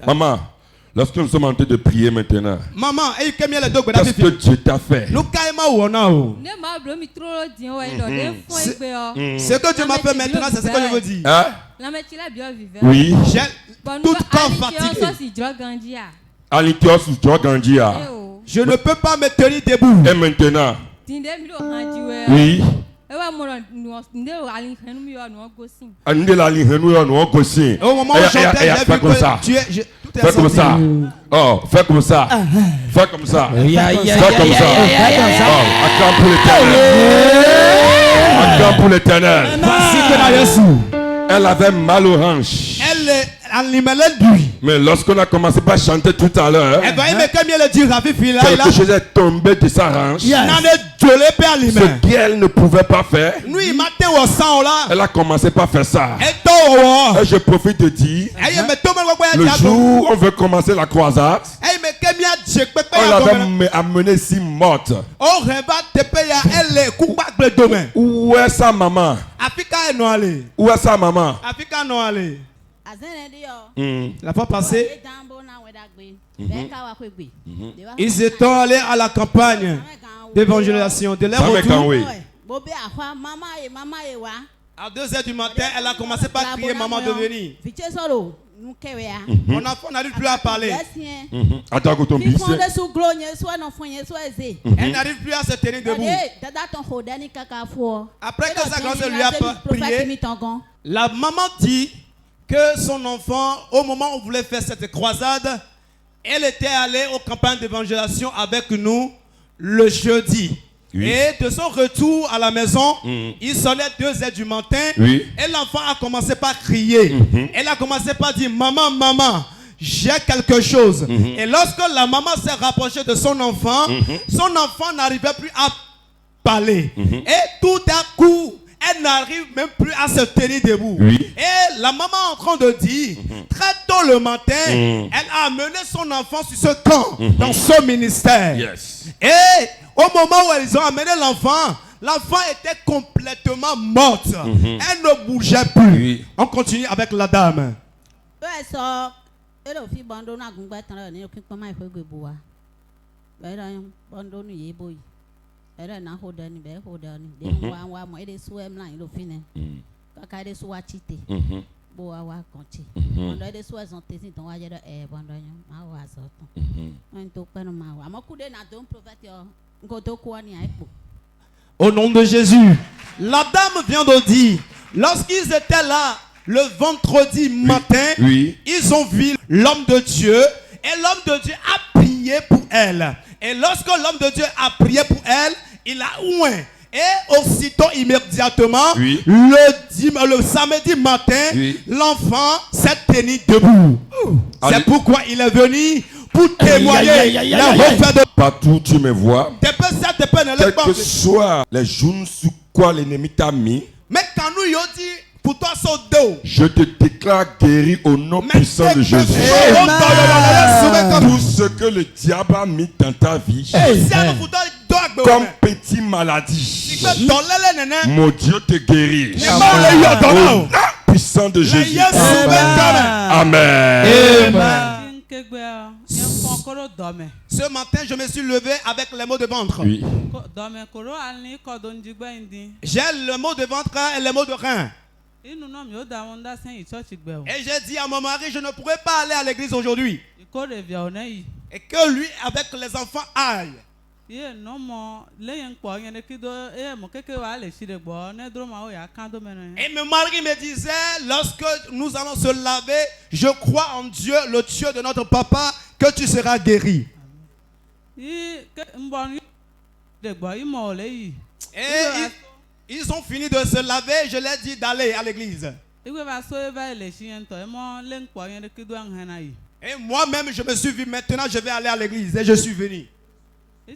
Maman, lorsque nous sommes en train de prier maintenant, Maman, qu'est-ce que Dieu t'a fait? Ce que Dieu m'a fait maintenant, c'est ce que je veux dire. Hein? Oui. J'ai tout corps fatigué. Je ne peux pas me tenir debout. Et maintenant? Oui. Au moment où j'entends, j'ai vu que tu es... Fais comme ça. Oh, fais comme ça. Fais comme ça. Fais comme ça. Oh, acclame pour l'éternel. Acclame pour l'éternel. Elle avait mal aux hanches. Mais lorsqu'on a commencé par chanter tout à l'heure, quelque chose est tombé de sa hanche. Ce qu'elle ne pouvait pas faire, elle a commencé par faire ça. Et je profite de dire, le jour où on veut commencer la croisade, on l'avait amenée ici morte. Où est sa maman? Où est sa maman? La fois passée, ils étaient allés à la campagne d'évangélisation de leur retour. À 2h du matin, elle a commencé par crier maman de venir. Mon enfant n'arrive plus à parler. Attends que ton bis. Elle n'arrive plus à se tenir debout. Après que sa grand-sœur lui a prié, la maman dit que son enfant, au moment où on voulait faire cette croisade, elle était allée aux campagnes d'évangélisation avec nous le jeudi. Oui. Et de son retour à la maison, il sonnait 2h du matin. Oui. Et l'enfant a commencé par crier. Elle a commencé par dire, maman, maman, j'ai quelque chose. Et lorsque la maman s'est rapprochée de son enfant n'arrivait plus à parler. Et tout à coup, elle n'arrive même plus à se tenir debout. Oui. Et la maman est en train de dire, très tôt le matin, elle a amené son enfant sur ce camp, dans ce ministère. Yes. Et au moment où ils ont amené l'enfant était complètement morte. Elle ne bougeait plus. Oui. On continue avec la dame. Au nom de Jésus, la dame vient de dire, lorsqu'ils étaient là le vendredi matin, ils ont vu l'homme de Dieu et l'homme de Dieu a prié pour elle. Et lorsque l'homme de Dieu a prié pour elle, il a oint. Et aussitôt, immédiatement, le samedi matin, l'enfant s'est tenu debout. C'est pourquoi il est venu pour témoigner. Partout tu me vois, quel que soit les jours sur quoi l'ennemi t'a mis, je te déclare guéri au nom puissant de Jésus. Tout ce que le diable a mis dans ta vie, comme petite maladie, mon Dieu te guérit. Au nom puissant de Jésus. Amen. Ce matin, je me suis levé avec les maux de ventre. Oui. J'ai le mot de ventre et le mot de rein. Et j'ai dit à mon mari, je ne pourrais pas aller à l'église aujourd'hui. Et que lui, avec les enfants, aille. Et mon mari me disait, lorsque nous allons se laver, je crois en Dieu, le Dieu de notre papa, que tu seras guéri. Et ils ont fini de se laver, je leur ai dit d'aller à l'église. Et moi-même, je me suis vu, maintenant je vais aller à l'église et je suis venu. Au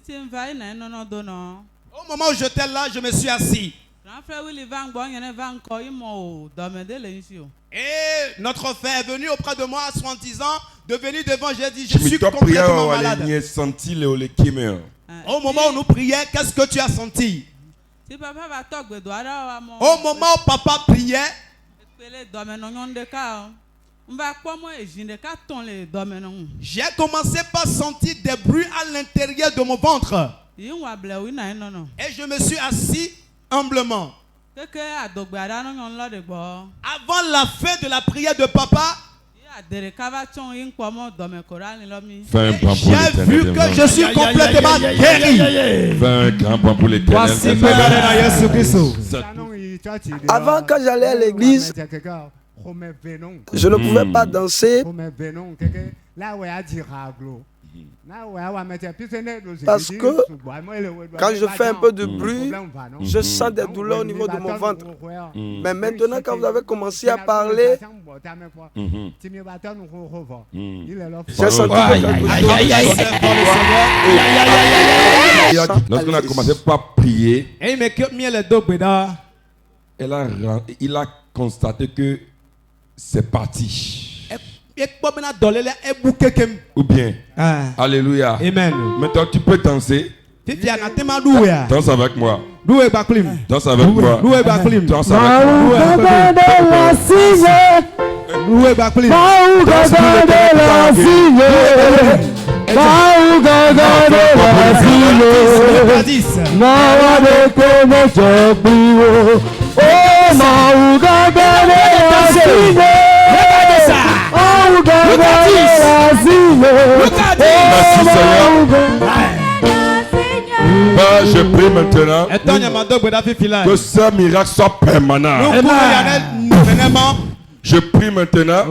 moment où j'étais là, je me suis assis. Et notre frère est venu auprès de moi à 70 ans, de venir devant, j'ai dit, je suis complètement malade. Au moment où nous prions, qu'est-ce que tu as senti? Au moment où papa priait, j'ai commencé par sentir des bruits à l'intérieur de mon ventre. Et je me suis assis humblement. Avant la fin de la prière de papa, j'ai vu que je suis complètement guéri. Avant, quand j'allais à l'église, je ne pouvais pas danser parce que quand je fais un peu de bruit, je sens des douleurs au niveau de mon ventre. Mais maintenant, quand vous avez commencé à parler, j'ai senti lorsqu'on a commencé par prier, il a constaté que c'est parti. Ou bien, alléluia. Amen. Maintenant tu peux danser. Danse avec moi. Danse avec moi. Danse je prie maintenant que ce miracle soit permanent. Je prie maintenant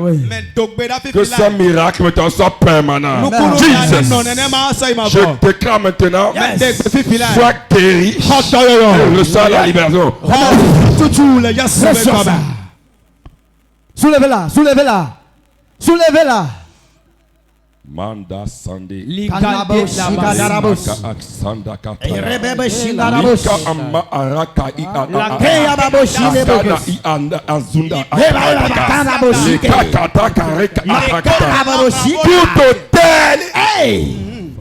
que ce miracle maintenant soit permanent. Jesus. Je déclare maintenant, sois guéri et reçois la libération. Soulevez-la, soulevez-la, soulevez-la. Manda Sande qui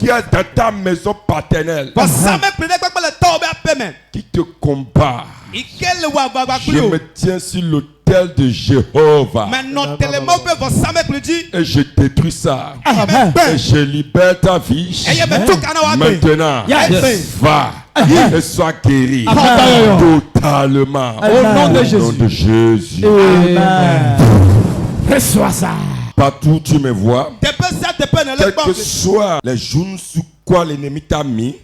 est dans ta maison paternelle, qui te combat, je me tiens sur l'autel de Jéhovah et je détruis ça et je libère ta vie maintenant. Va et sois guéri totalement au nom de Jésus. Reçois ça. Partout où tu me vois, quel que soit les jours sous quoi l'ennemi t'a mis,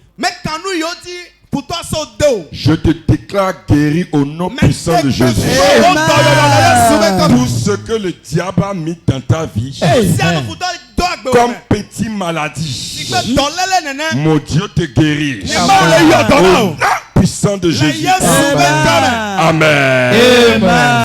je te déclare guéri au nom puissant de Jésus. Tout ce que le diable a mis dans ta vie comme petite maladie, mon Dieu te guérit. Au nom puissant de Jésus. Amen. Amen.